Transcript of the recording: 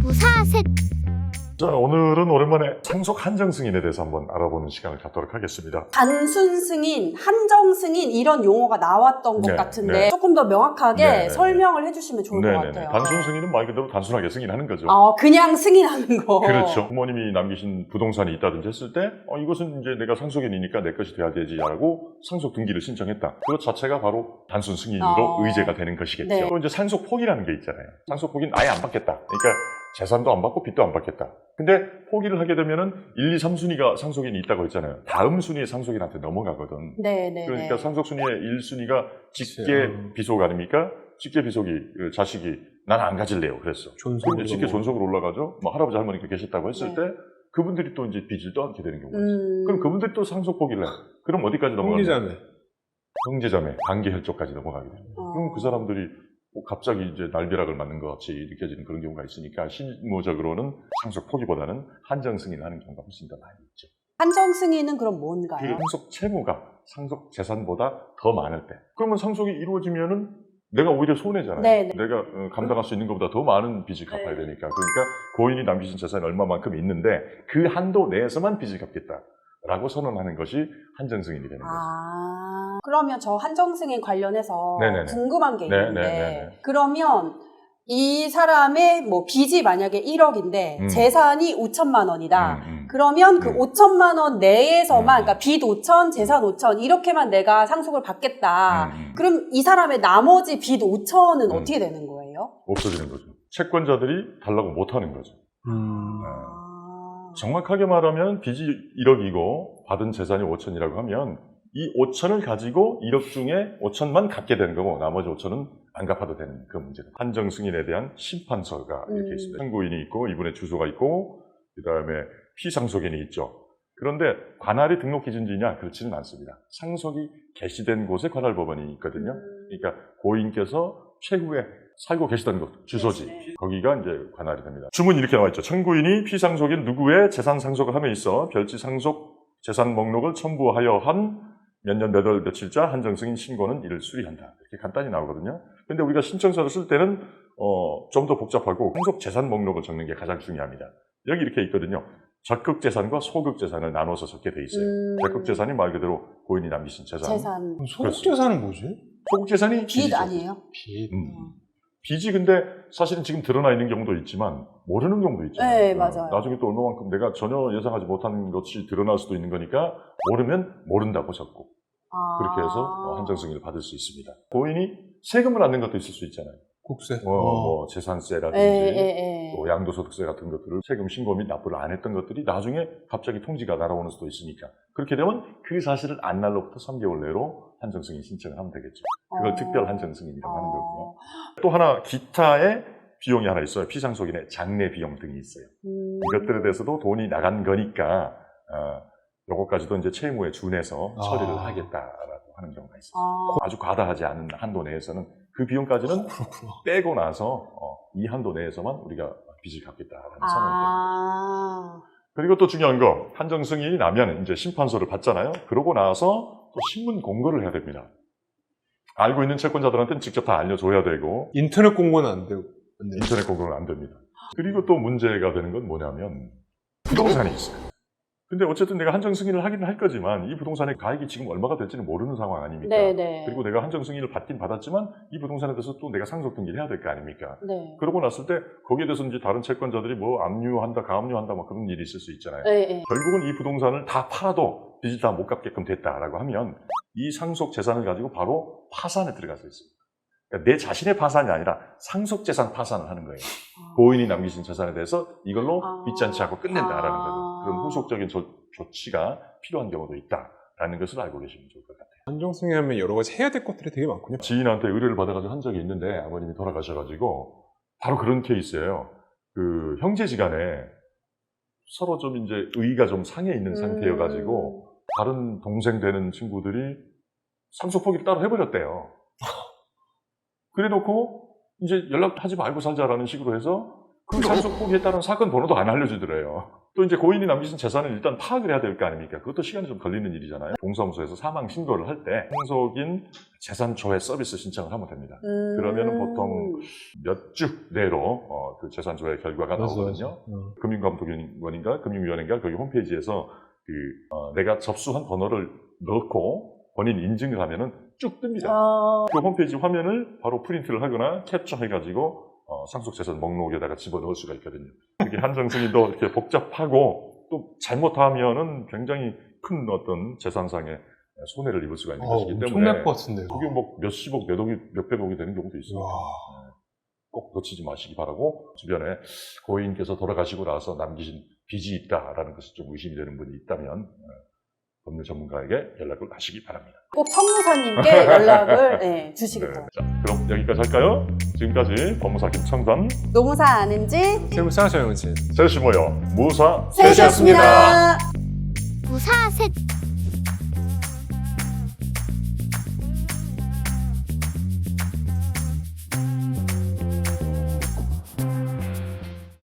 부사셋. 자, 오늘은 오랜만에 상속 한정 승인에 대해서 한번 알아보는 시간을 갖도록 하겠습니다. 단순 승인, 한정 승인 이런 용어가 나왔던 것 네, 같은데 네. 조금 더 명확하게 네, 설명을 해주시면 좋을 것 네네네. 같아요. 단순 승인은 말 그대로 단순하게 승인하는 거죠. 그냥 승인하는 거. 그렇죠. 부모님이 남기신 부동산이 있다든지 했을 때 이것은 이제 내가 상속인이니까 내 것이 돼야 되지라고 상속 등기를 신청했다. 그것 자체가 바로 단순 승인으로 의제가 되는 것이겠죠. 네. 또 이제 상속 포기라는 게 있잖아요. 상속 포기는 아예 안 받겠다. 그러니까 재산도 안 받고 빚도 안 받겠다. 근데 포기를 하게 되면은 1, 2, 3순위가 상속인이 있다고 했잖아요. 다음 순위의 상속인한테 넘어가거든. 네네. 그러니까 상속순위의 1순위가 직계 비속 아닙니까? 직계 비속이 자식이 난 안 가질래요. 그랬어. 존속으로 직계 존속으로 올라가죠. 뭐 할아버지 할머니가 계셨다고 했을 네. 때 그분들이 또 이제 빚을 떠안게 되는 경우가 있어요. 그럼 그분들이 또 상속 포기를 해. 그럼 어디까지 넘어가냐? 형제자매. 형제자매, 관계 혈족까지 넘어가게 됩니다. 그럼 그 사람들이 갑자기 이제 날벼락을 맞는 것 같이 느껴지는 그런 경우가 있으니까 실무적으로는 상속 포기보다는 한정 승인하는 경우가 훨씬 더 많이 있죠. 한정 승인은 그럼 그 뭔가요? 상속 채무가 상속 재산보다 더 많을 때 그러면 상속이 이루어지면은 내가 오히려 손해잖아요. 네네. 내가 감당할 수 있는 것보다 더 많은 빚을 갚아야 되니까. 그러니까 고인이 남기신 재산이 얼마만큼 있는데 그 한도 내에서만 빚을 갚겠다라고 선언하는 것이 한정 승인이 되는 거죠. 그러면 저 한정 승인 관련해서 네네네. 궁금한 게 있는데 네네네네. 그러면 이 사람의 뭐 빚이 만약에 1억인데 재산이 5천만 원이다. 그러면 그 5천만 원 내에서만 그러니까 빚 5천, 재산 5천 이렇게만 내가 상속을 받겠다. 그럼 이 사람의 나머지 빚 5천은 어떻게 되는 거예요? 없어지는 거죠. 채권자들이 달라고 못하는 거죠. 정확하게 말하면 빚이 1억이고 받은 재산이 5천이라고 하면 이 5천을 가지고 1억 중에 5천만 갚게 되는 거고 나머지 5천은 안 갚아도 되는 그 문제다. 한정 승인에 대한 심판서가 이렇게 있습니다. 청구인이 있고 이분의 주소가 있고 그 다음에 피상속인이 있죠. 그런데 관할이 등록 기준지냐? 그렇지는 않습니다. 상속이 개시된 곳에 관할법원이 있거든요. 그러니까 고인께서 최후에 살고 계시던 곳, 주소지, 거기가 이제 관할이 됩니다. 주문이 이렇게 나와 있죠. 청구인이 피상속인 누구의 재산 상속을 함에 있어 별지 상속 재산 목록을 첨부하여 한 몇 년 몇 월 며칠자 한정 승인 신고는 이를 수리한다. 이렇게 간단히 나오거든요. 근데 우리가 신청서를 쓸 때는 좀 더 복잡하고 상속 재산 목록을 적는 게 가장 중요합니다. 여기 이렇게 있거든요. 적극 재산과 소극 재산을 나눠서 적게 돼 있어요. 적극 재산이 말 그대로 고인이 남기신 재산. 소극 재산은 뭐지? 소극 재산이 빚 빚이죠. 아니에요? 빚. 빚이 근데 사실은 지금 드러나 있는 경우도 있지만 모르는 경우도 있잖아요. 네, 맞아요. 나중에 또 얼마만큼 내가 전혀 예상하지 못한 것이 드러날 수도 있는 거니까 모르면 모른다고 적고 그렇게 해서 한정 승인을 받을 수 있습니다. 고인이 세금을 안 낸 것도 있을 수 있잖아요. 국세. 뭐 재산세라든지 또 양도소득세 같은 것들을 세금 신고 및 납부를 안 했던 것들이 나중에 갑자기 통지가 날아오는 수도 있으니까 그렇게 되면 그 사실을 안 날로부터 3개월 내로 한정 승인 신청을 하면 되겠죠. 그걸 특별 한정 승인이라고 하는 거고요. 또 하나 기타의 비용이 하나 있어요. 피상속인의 장례 비용 등이 있어요. 이것들에 대해서도 돈이 나간 거니까 요것까지도 이제 채무에 준해서 처리를 하겠다라고 하는 경우가 있어요. 아주 과다하지 않은 한도 내에서는 그 비용까지는 빼고 나서 이 한도 내에서만 우리가 빚을 갚겠다라는 선언입니다. 그리고 또 중요한 거 한정 승인이 나면 이제 심판서를 받잖아요. 그러고 나서 또 신문 공고를 해야 됩니다. 알고 있는 채권자들한테는 직접 다 알려줘야 되고 인터넷 공고는 안 되고. 인터넷 공고는 안 됩니다. 그리고 또 문제가 되는 건 뭐냐면 부동산이 있어요. 근데 어쨌든 내가 한정 승인을 하기는 할 거지만 이 부동산의 가액이 지금 얼마가 될지는 모르는 상황 아닙니까? 네네. 그리고 내가 한정 승인을 받긴 받았지만 이 부동산에 대해서 또 내가 상속 등기를 해야 될 거 아닙니까? 네. 그러고 났을 때 거기에 대해서 이제 다른 채권자들이 뭐 압류한다, 가압류한다 뭐 그런 일이 있을 수 있잖아요. 네. 결국은 이 부동산을 다 팔아도 빚을 다 못 갚게끔 됐다라고 하면 이 상속 재산을 가지고 바로 파산에 들어가서 있습니다. 그러니까 내 자신의 파산이 아니라 상속 재산 파산을 하는 거예요. 고인이 남기신 재산에 대해서 이걸로 빚잔치 하고 끝낸다라는 거죠. 그런 후속적인 조치가 필요한 경우도 있다라는 것을 알고 계시면 좋을 것 같아요. 한정 승인하면 여러 가지 해야 될 것들이 되게 많군요. 지인한테 의뢰를 받아가지고 한 적이 있는데 아버님이 돌아가셔가지고 바로 그런 케이스예요. 그 형제지간에 서로 좀 이제 의의가 좀 상해 있는 상태여가지고 다른 동생 되는 친구들이 상속 포기를 따로 해버렸대요. 그래놓고 이제 연락하지 말고 살자라는 식으로 해서 그 상속 포기에 따른 사건 번호도 안 알려주더래요. 또 이제 고인이 남기신 재산을 일단 파악을 해야 될 거 아닙니까? 그것도 시간이 좀 걸리는 일이잖아요. 동사무소에서 사망 신고를 할 때 상속인 재산 조회 서비스 신청을 하면 됩니다. 그러면은 보통 몇 주 내로 그 재산 조회 결과가 나오거든요. 금융감독원인가 금융위원회인가 거기 홈페이지에서 내가 접수한 번호를 넣고 본인 인증을 하면은 쭉 뜹니다. 그 홈페이지 화면을 바로 프린트를 하거나 캡처해가지고 상속재산 목록에다가 집어넣을 수가 있거든요. 이렇게 한정승인도 이렇게 복잡하고 또 잘못하면은 굉장히 큰 어떤 재산상의 손해를 입을 수가 있는 것이기 때문에 엄청날 것 같은데. 그게 뭐 몇십억, 몇백억이 되는 경우도 있습니다. 꼭 놓치지 마시기 바라고 주변에 고인께서 돌아가시고 나서 남기신 빚이 있다라는 것이 좀 의심이 되는 분이 있다면 법률 전문가에게 연락을 하시기 바랍니다. 꼭 청무사님께 연락을 주시기 바랍니다. 자, 그럼 여기까지 할까요? 지금까지 법무사 김청선, 노무사 아는지 세무사 정영진. 셋이 모여 무사 셋이었습니다. 무사 셋.